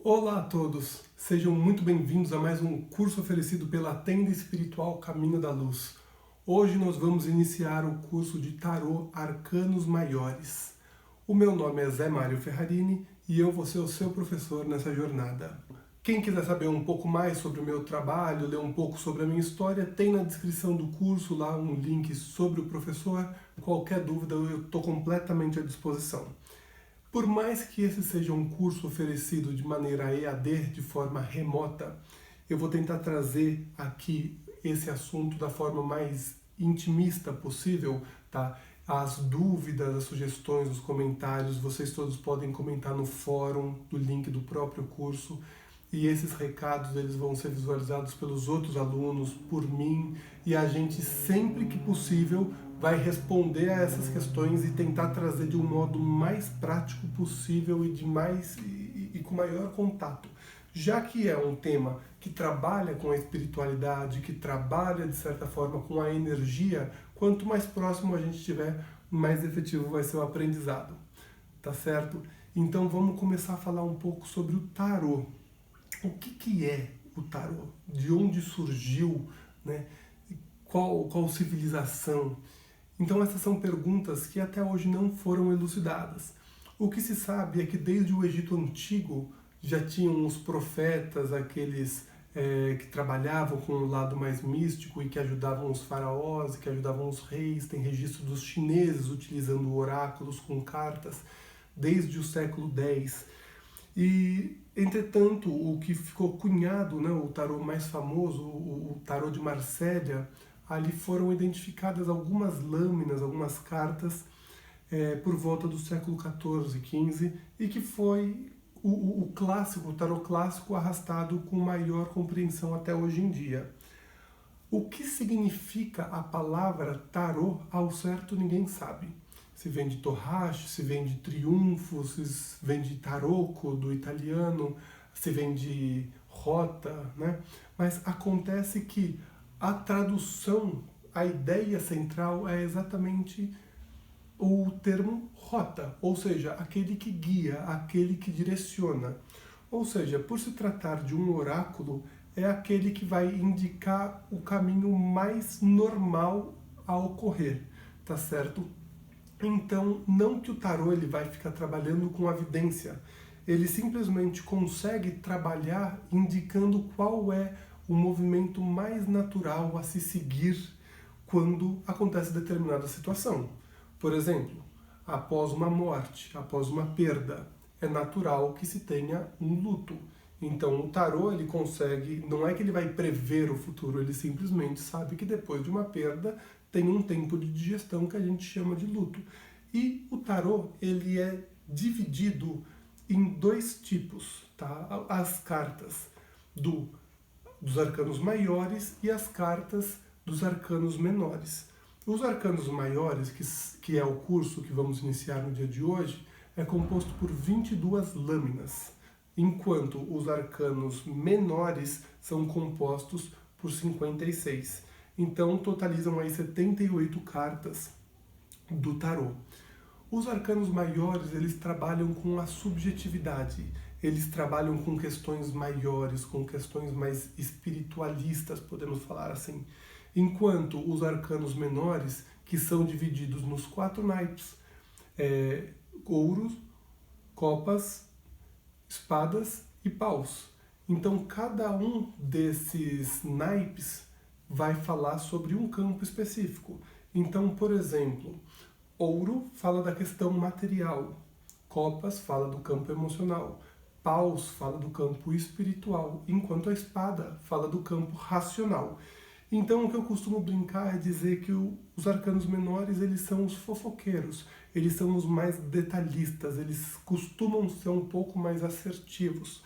Olá a todos, sejam muito bem-vindos a mais um curso oferecido pela Tenda Espiritual Caminho da Luz. Hoje nós vamos iniciar o curso de Tarô Arcanos Maiores. O meu nome é Zé Mário Ferrarini e eu vou ser o seu professor nessa jornada. Quem quiser saber um pouco mais sobre o meu trabalho, ler um pouco sobre a minha história, tem na descrição do curso lá um link sobre o professor. Qualquer dúvida eu estou completamente à disposição. Por mais que esse seja um curso oferecido de maneira EAD, de forma remota, eu vou tentar trazer aqui esse assunto da forma mais intimista possível, tá? As dúvidas, as sugestões, os comentários, vocês todos podem comentar no fórum do link do próprio curso, e esses recados eles vão ser visualizados pelos outros alunos, por mim, e a gente sempre que possível vai responder a essas questões e tentar trazer de um modo mais prático possível e com maior contato. Já que é um tema que trabalha com a espiritualidade, que trabalha de certa forma com a energia, quanto mais próximo a gente estiver, mais efetivo vai ser o aprendizado. Tá certo? Então vamos começar a falar um pouco sobre o tarô. O que é o tarô? De onde surgiu? Né? Qual civilização? Então essas são perguntas que até hoje não foram elucidadas. O que se sabe é que desde o Egito Antigo já tinham os profetas, aqueles que trabalhavam com o lado mais místico e que ajudavam os faraós, que ajudavam os reis. Tem registro dos chineses utilizando oráculos com cartas desde o século X. E, entretanto, o que ficou cunhado, né, o tarô mais famoso, o tarô de Marsella, ali foram identificadas algumas lâminas, algumas cartas por volta do século XIV, XV, e que foi o clássico, o tarô clássico arrastado com maior compreensão até hoje em dia. O que significa a palavra tarô, ao certo ninguém sabe. Se vem de torrache, se vem de triunfo, se vem de tarocco, do italiano, se vem de rota, né? Mas acontece que a tradução, a ideia central é exatamente o termo rota, ou seja, aquele que guia, aquele que direciona. Ou seja, por se tratar de um oráculo, é aquele que vai indicar o caminho mais normal a ocorrer, tá certo? Então, não que o tarô ele vai ficar trabalhando com a vidência, ele simplesmente consegue trabalhar indicando qual é o movimento mais natural a se seguir quando acontece determinada situação. Por exemplo, após uma morte, após uma perda, é natural que se tenha um luto. Então o tarô ele consegue, não é que ele vai prever o futuro, ele simplesmente sabe que depois de uma perda tem um tempo de digestão que a gente chama de luto. E o tarô ele é dividido em dois tipos, tá? As cartas dos arcanos maiores e as cartas dos arcanos menores. Os arcanos maiores, que é o curso que vamos iniciar no dia de hoje, é composto por 22 lâminas, enquanto os arcanos menores são compostos por 56. Então totalizam aí 78 cartas do tarô. Os arcanos maiores, eles trabalham com a subjetividade, eles trabalham com questões maiores, com questões mais espiritualistas, podemos falar assim. Enquanto os arcanos menores, que são divididos nos 4 naipes, ouros, copas, espadas e paus. Então cada um desses naipes vai falar sobre um campo específico. Então, por exemplo, ouro fala da questão material, copas fala do campo emocional, paus fala do campo espiritual, enquanto a espada fala do campo racional. Então o que eu costumo brincar é dizer que os arcanos menores eles são os fofoqueiros, eles são os mais detalhistas, eles costumam ser um pouco mais assertivos,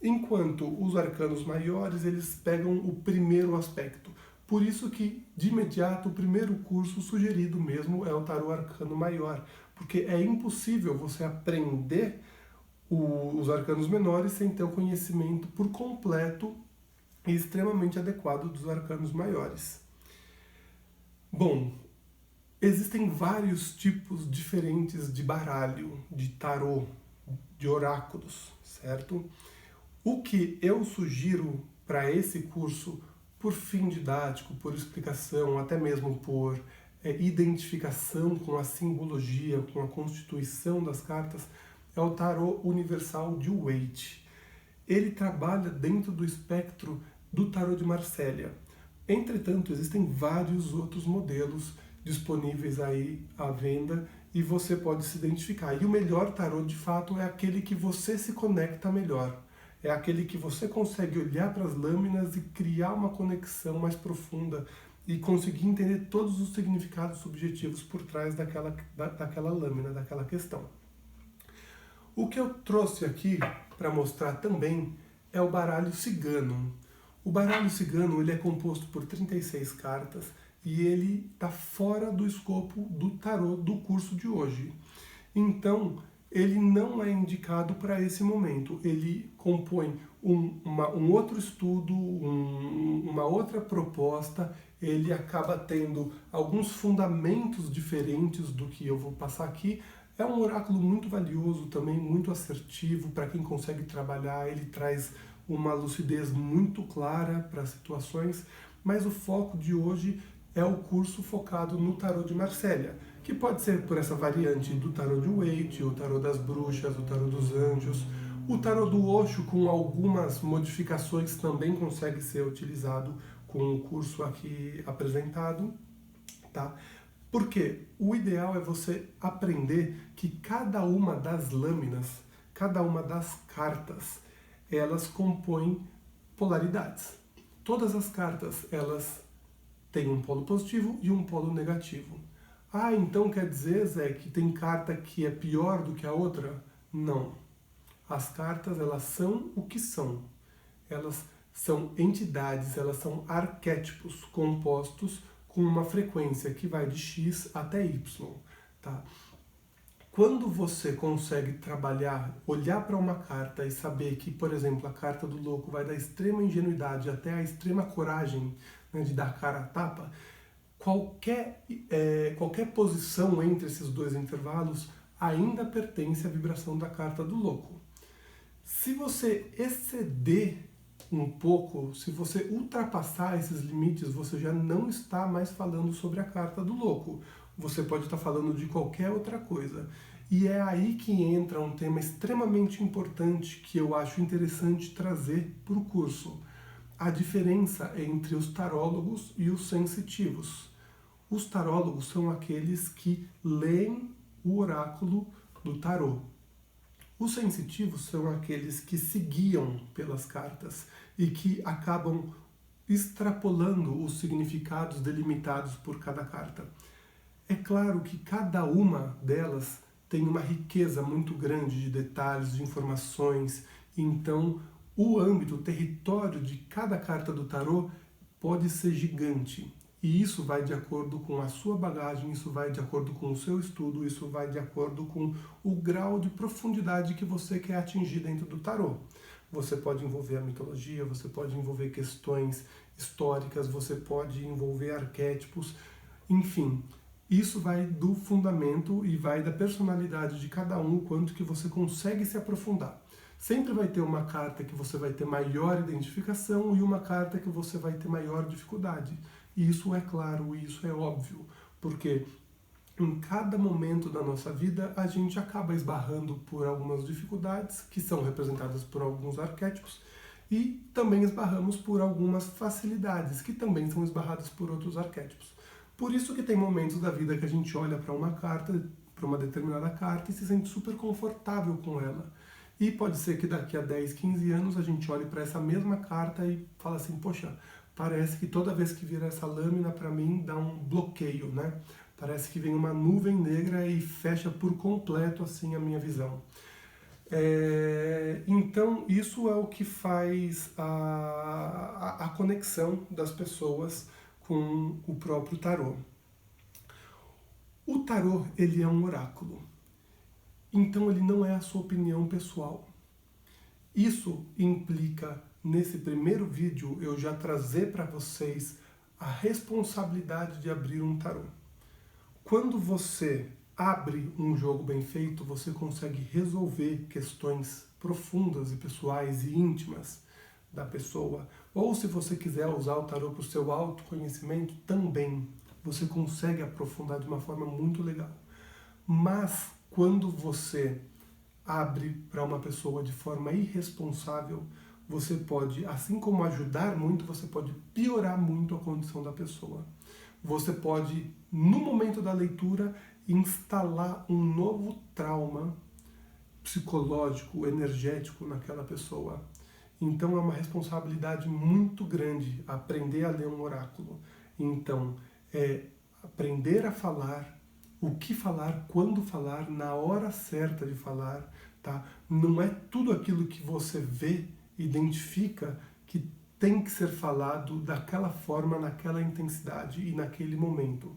enquanto os arcanos maiores eles pegam o primeiro aspecto. Por isso que, de imediato, o primeiro curso sugerido mesmo é o Tarô Arcano Maior, porque é impossível você aprender os arcanos menores sem ter o conhecimento por completo e extremamente adequado dos arcanos maiores. Bom, existem vários tipos diferentes de baralho, de tarô, de oráculos, certo? O que eu sugiro para esse curso, por fim didático, por explicação, até mesmo por identificação com a simbologia, com a constituição das cartas, é o Tarô Universal de Waite. Ele trabalha dentro do espectro do Tarô de Marselha. Entretanto, existem vários outros modelos disponíveis aí à venda e você pode se identificar. E o melhor tarô, de fato, é aquele que você se conecta melhor. É aquele que você consegue olhar para as lâminas e criar uma conexão mais profunda e conseguir entender todos os significados subjetivos por trás daquela lâmina, daquela questão. O que eu trouxe aqui para mostrar também é o baralho cigano. O baralho cigano ele é composto por 36 cartas e ele está fora do escopo do tarô do curso de hoje. Então, ele não é indicado para esse momento. Ele compõe um outro estudo, uma outra proposta. Ele acaba tendo alguns fundamentos diferentes do que eu vou passar aqui. É um oráculo muito valioso também, muito assertivo para quem consegue trabalhar. Ele traz uma lucidez muito clara para as situações, mas o foco de hoje é o curso focado no Tarô de Marselha, que pode ser por essa variante do Tarô de Waite, o Tarô das Bruxas, o Tarô dos Anjos. O Tarô do Osho, com algumas modificações, também consegue ser utilizado com o curso aqui apresentado, tá? Porque o ideal é você aprender que cada uma das lâminas, cada uma das cartas, elas compõem polaridades. Todas as cartas, elas têm um polo positivo e um polo negativo. Ah, então quer dizer, Zé, que tem carta que é pior do que a outra? Não. As cartas, elas são o que são. Elas são entidades, elas são arquétipos compostos com uma frequência que vai de X até Y, tá? Quando você consegue trabalhar, olhar para uma carta e saber que, por exemplo, a carta do louco vai da extrema ingenuidade até a extrema coragem, né, de dar cara a tapa, qualquer posição entre esses dois intervalos ainda pertence à vibração da carta do louco. Se você exceder um pouco, se você ultrapassar esses limites, você já não está mais falando sobre a carta do louco. Você pode estar falando de qualquer outra coisa. E é aí que entra um tema extremamente importante que eu acho interessante trazer para o curso. A diferença entre os tarólogos e os sensitivos. Os tarólogos são aqueles que leem o oráculo do tarô. Os sensitivos são aqueles que se guiam pelas cartas e que acabam extrapolando os significados delimitados por cada carta. É claro que cada uma delas tem uma riqueza muito grande de detalhes, de informações, então o âmbito, o território de cada carta do tarô pode ser gigante. E isso vai de acordo com a sua bagagem, isso vai de acordo com o seu estudo, isso vai de acordo com o grau de profundidade que você quer atingir dentro do tarô. Você pode envolver a mitologia, você pode envolver questões históricas, você pode envolver arquétipos, enfim. Isso vai do fundamento e vai da personalidade de cada um, o quanto que você consegue se aprofundar. Sempre vai ter uma carta que você vai ter maior identificação e uma carta que você vai ter maior dificuldade. E isso é claro, isso é óbvio, porque em cada momento da nossa vida a gente acaba esbarrando por algumas dificuldades que são representadas por alguns arquétipos e também esbarramos por algumas facilidades que também são esbarradas por outros arquétipos. Por isso que tem momentos da vida que a gente olha para uma carta, para uma determinada carta e se sente super confortável com ela. E pode ser que daqui a 10, 15 anos a gente olhe para essa mesma carta e fala assim, poxa, parece que toda vez que vira essa lâmina para mim dá um bloqueio, né? Parece que vem uma nuvem negra e fecha por completo assim a minha visão. Então isso é o que faz a conexão das pessoas com o próprio tarô. O tarô, ele é um oráculo. Então ele não é a sua opinião pessoal. Isso implica, nesse primeiro vídeo, eu já trazer para vocês a responsabilidade de abrir um tarô. Quando você abre um jogo bem feito, você consegue resolver questões profundas e pessoais e íntimas da pessoa. Ou se você quiser usar o tarô para o seu autoconhecimento, também você consegue aprofundar de uma forma muito legal. Mas quando você abre para uma pessoa de forma irresponsável, você pode, assim como ajudar muito, você pode piorar muito a condição da pessoa. Você pode, no momento da leitura, instalar um novo trauma psicológico, energético naquela pessoa. Então é uma responsabilidade muito grande aprender a ler um oráculo. Então, é aprender a falar, o que falar, quando falar, na hora certa de falar, tá? Não é tudo aquilo que você vê, identifica, que tem que ser falado daquela forma, naquela intensidade e naquele momento.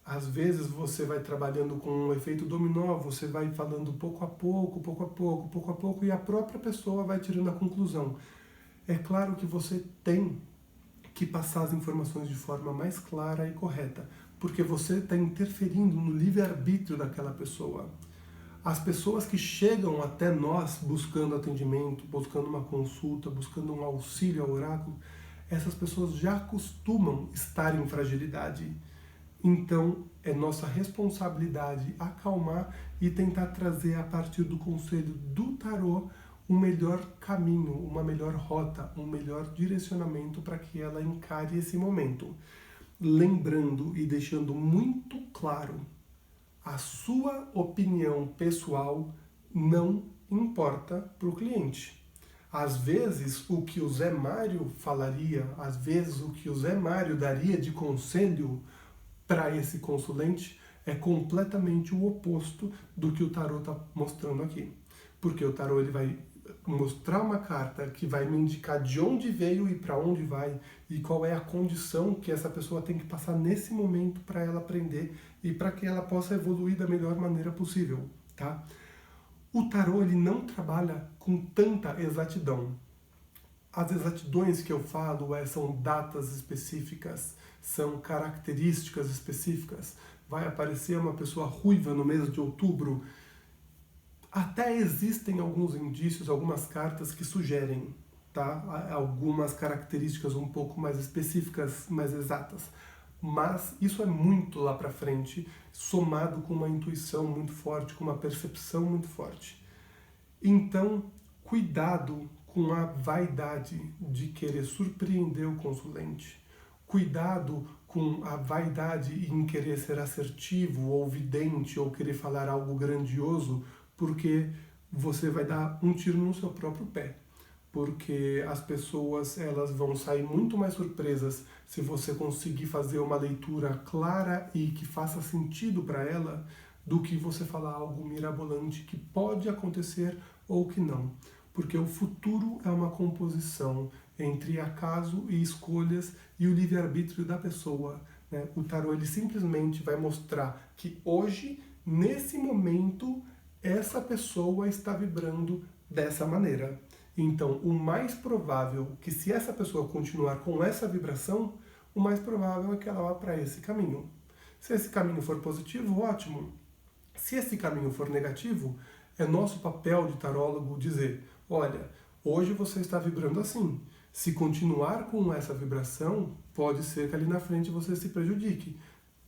Às vezes você vai trabalhando com um efeito dominó, você vai falando pouco a pouco, pouco a pouco, pouco a pouco, e a própria pessoa vai tirando a conclusão. É claro que você tem que passar as informações de forma mais clara e correta, porque você está interferindo no livre-arbítrio daquela pessoa. As pessoas que chegam até nós buscando atendimento, buscando uma consulta, buscando um auxílio ao oráculo, essas pessoas já costumam estar em fragilidade. Então, é nossa responsabilidade acalmar e tentar trazer a partir do conselho do tarô um melhor caminho, uma melhor rota, um melhor direcionamento para que ela encare esse momento. Lembrando e deixando muito claro, a sua opinião pessoal não importa para o cliente. Às vezes, o que o Zé Mário falaria, às vezes, o que o Zé Mário daria de conselho para esse consulente é completamente o oposto do que o tarô está mostrando aqui. Porque o tarô ele vai mostrar uma carta que vai me indicar de onde veio e para onde vai e qual é a condição que essa pessoa tem que passar nesse momento para ela aprender e para que ela possa evoluir da melhor maneira possível, tá? O tarô ele não trabalha com tanta exatidão. As exatidões que eu falo são datas específicas, são características específicas. Vai aparecer uma pessoa ruiva no mês de outubro. Até existem alguns indícios, algumas cartas que sugerem, tá? Algumas características um pouco mais específicas, mais exatas. Mas isso é muito lá para frente, somado com uma intuição muito forte, com uma percepção muito forte. Então, cuidado com a vaidade de querer surpreender o consulente. Cuidado com a vaidade em querer ser assertivo ou vidente ou querer falar algo grandioso, porque você vai dar um tiro no seu próprio pé. Porque as pessoas elas vão sair muito mais surpresas se você conseguir fazer uma leitura clara e que faça sentido para ela do que você falar algo mirabolante que pode acontecer ou que não. Porque o futuro é uma composição entre acaso e escolhas e o livre-arbítrio da pessoa, né? O tarô ele simplesmente vai mostrar que hoje, nesse momento, essa pessoa está vibrando dessa maneira. Então, o mais provável que se essa pessoa continuar com essa vibração, o mais provável é que ela vá para esse caminho. Se esse caminho for positivo, ótimo. Se esse caminho for negativo, é nosso papel de tarólogo dizer, olha, hoje você está vibrando assim. Se continuar com essa vibração, pode ser que ali na frente você se prejudique.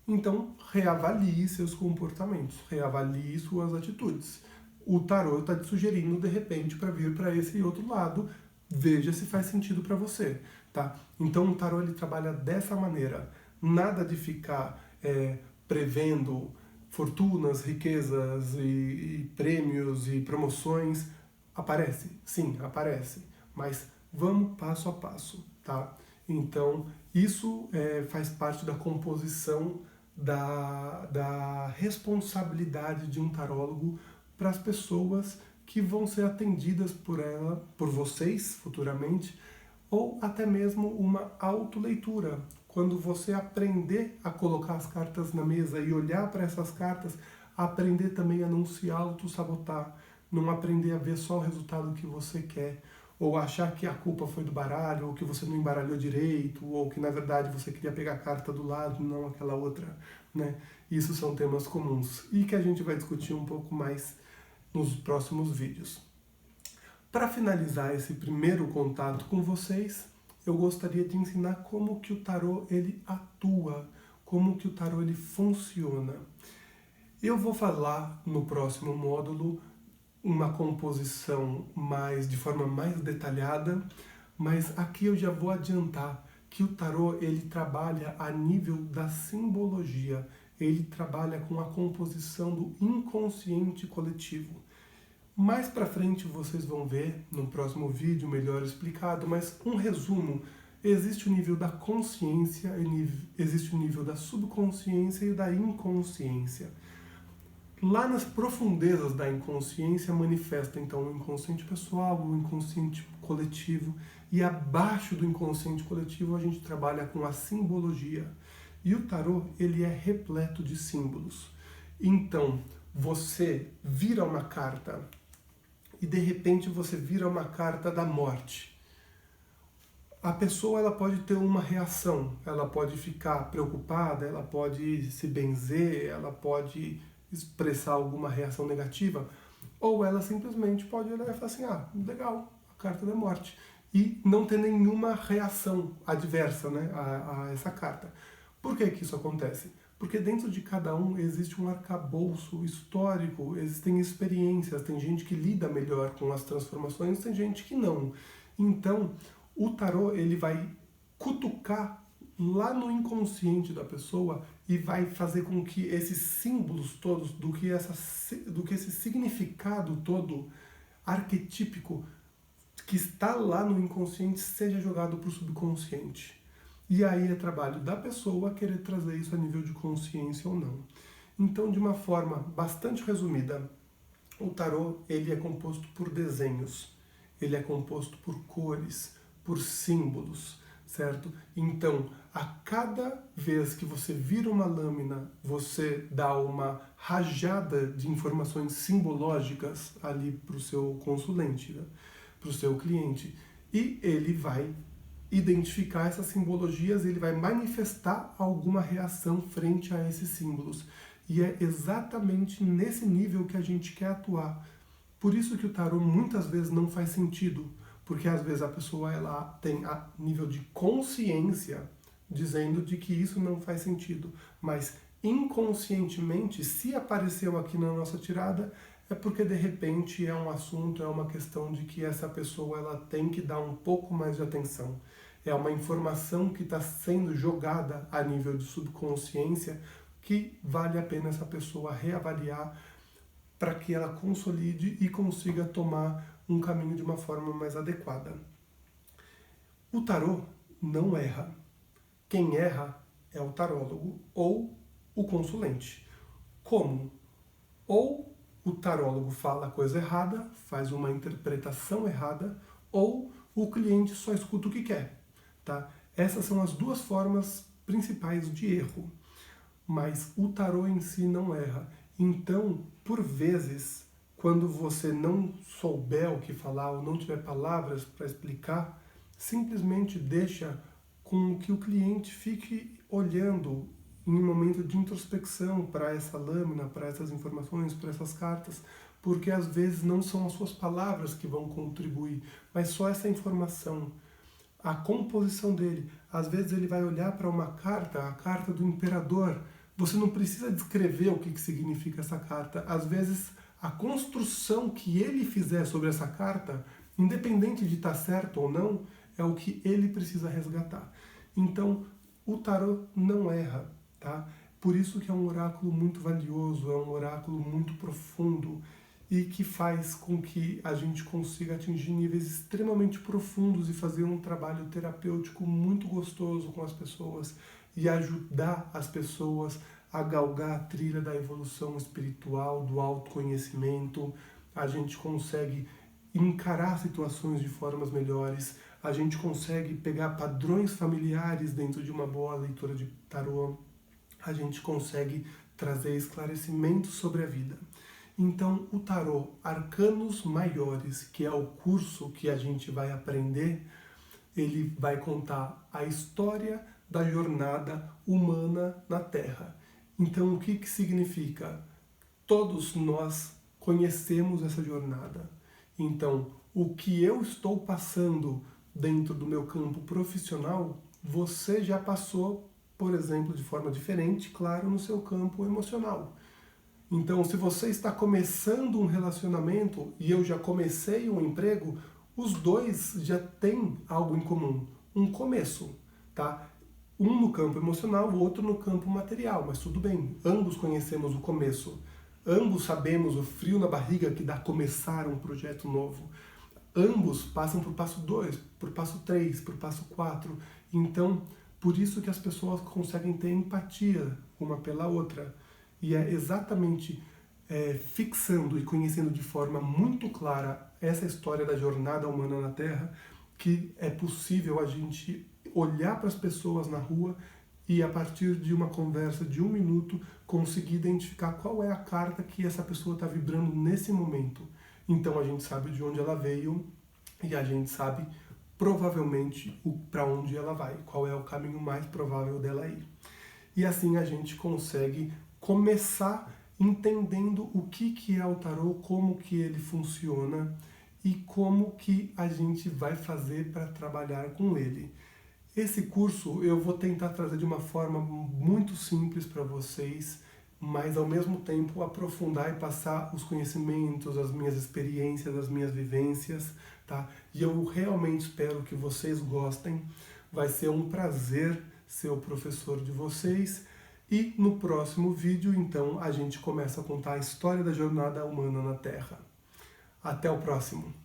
Então, reavalie seus comportamentos, reavalie suas atitudes. O tarô está te sugerindo, de repente, para vir para esse outro lado, veja se faz sentido para você, tá? Então, o tarô ele trabalha dessa maneira. Nada de ficar prevendo fortunas, riquezas e prêmios e promoções. Aparece? Sim, aparece. Mas vamos passo a passo, tá? Então, isso faz parte da composição da responsabilidade de um tarólogo para as pessoas que vão ser atendidas por ela, por vocês futuramente, ou até mesmo uma autoleitura. Quando você aprender a colocar as cartas na mesa e olhar para essas cartas, aprender também a não se auto-sabotar, não aprender a ver só o resultado que você quer, ou achar que a culpa foi do baralho, ou que você não embaralhou direito, ou que na verdade você queria pegar a carta do lado, não aquela outra, né? Isso são temas comuns e que a gente vai discutir um pouco mais nos próximos vídeos. Para finalizar esse primeiro contato com vocês, eu gostaria de ensinar como que o tarô ele atua, como que o tarô ele funciona. Eu vou falar no próximo módulo uma composição de forma mais detalhada, mas aqui eu já vou adiantar que o tarô ele trabalha a nível da simbologia, ele trabalha com a composição do inconsciente coletivo. Mais para frente vocês vão ver no próximo vídeo melhor explicado, mas um resumo: existe o nível da consciência, existe o nível da subconsciência e o da inconsciência. Lá nas profundezas da inconsciência manifesta então o inconsciente pessoal, o inconsciente coletivo, e abaixo do inconsciente coletivo a gente trabalha com a simbologia. E o tarô ele é repleto de símbolos. Então, você vira uma carta e de repente você vira uma carta da morte. A pessoa ela pode ter uma reação, ela pode ficar preocupada, ela pode se benzer, ela pode expressar alguma reação negativa, ou ela simplesmente pode olhar e falar assim, legal, a carta da morte, e não ter nenhuma reação adversa, né, a essa carta. Por que que isso acontece? Porque dentro de cada um existe um arcabouço histórico, existem experiências, tem gente que lida melhor com as transformações, tem gente que não. Então, o tarô ele vai cutucar lá no inconsciente da pessoa e vai fazer com que esses símbolos todos, do que esse significado todo arquetípico que está lá no inconsciente seja jogado para o subconsciente. E aí é trabalho da pessoa querer trazer isso a nível de consciência ou não. Então, de uma forma bastante resumida, o tarô ele é composto por desenhos, ele é composto por cores, por símbolos, certo? Então, a cada vez que você vira uma lâmina, você dá uma rajada de informações simbológicas ali para o seu consulente, né? Para o seu cliente. E ele vai identificar essas simbologias, ele vai manifestar alguma reação frente a esses símbolos. E é exatamente nesse nível que a gente quer atuar. Por isso que o tarô muitas vezes não faz sentido, porque às vezes a pessoa ela tem a nível de consciência dizendo de que isso não faz sentido, mas inconscientemente, se apareceu aqui na nossa tirada, é porque de repente é um assunto, é uma questão de que essa pessoa ela tem que dar um pouco mais de atenção. É uma informação que está sendo jogada a nível de subconsciência que vale a pena essa pessoa reavaliar para que ela consolide e consiga tomar um caminho de uma forma mais adequada. O tarô não erra. Quem erra é o tarólogo ou o consulente. Como? Ou o tarólogo fala a coisa errada, faz uma interpretação errada, ou o cliente só escuta o que quer. Tá? Essas são as duas formas principais de erro. Mas o tarô em si não erra. Então, por vezes, quando você não souber o que falar ou não tiver palavras para explicar, simplesmente deixa com que o cliente fique olhando em um momento de introspecção para essa lâmina, para essas informações, para essas cartas, porque às vezes não são as suas palavras que vão contribuir, mas só essa informação, a composição dele. Às vezes ele vai olhar para uma carta, a carta do imperador, você não precisa descrever o que significa essa carta, às vezes a construção que ele fizer sobre essa carta, independente de estar certo ou não, é o que ele precisa resgatar. Então, o tarô não erra, tá? Por isso que é um oráculo muito valioso, é um oráculo muito profundo e que faz com que a gente consiga atingir níveis extremamente profundos e fazer um trabalho terapêutico muito gostoso com as pessoas e ajudar as pessoas a galgar a trilha da evolução espiritual, do autoconhecimento. A gente consegue encarar situações de formas melhores, a gente consegue pegar padrões familiares dentro de uma boa leitura de tarô, a gente consegue trazer esclarecimentos sobre a vida. Então, o tarô Arcanos Maiores, que é o curso que a gente vai aprender, ele vai contar a história da jornada humana na Terra. Então, o que que significa? Todos nós conhecemos essa jornada. Então, o que eu estou passando dentro do meu campo profissional, você já passou, por exemplo, de forma diferente, claro, no seu campo emocional. Então, se você está começando um relacionamento e eu já comecei um emprego, os dois já têm algo em comum, um começo, tá? Um no campo emocional, o outro no campo material, mas tudo bem, ambos conhecemos o começo. Ambos sabemos o frio na barriga que dá começar um projeto novo. Ambos passam por passo 2, por passo 3, por passo 4. Então, por isso que as pessoas conseguem ter empatia uma pela outra. E é exatamente fixando e conhecendo de forma muito clara essa história da jornada humana na Terra que é possível a gente olhar para as pessoas na rua e, a partir de uma conversa de 1 minuto, conseguir identificar qual é a carta que essa pessoa está vibrando nesse momento. Então a gente sabe de onde ela veio e a gente sabe provavelmente para onde ela vai, qual é o caminho mais provável dela ir. E assim a gente consegue começar entendendo o que é o tarô, como que ele funciona e como que a gente vai fazer para trabalhar com ele. Esse curso eu vou tentar trazer de uma forma muito simples para vocês, mas ao mesmo tempo aprofundar e passar os conhecimentos, as minhas experiências, as minhas vivências, tá? E eu realmente espero que vocês gostem. Vai ser um prazer ser o professor de vocês. E no próximo vídeo, então, a gente começa a contar a história da jornada humana na Terra. Até o próximo!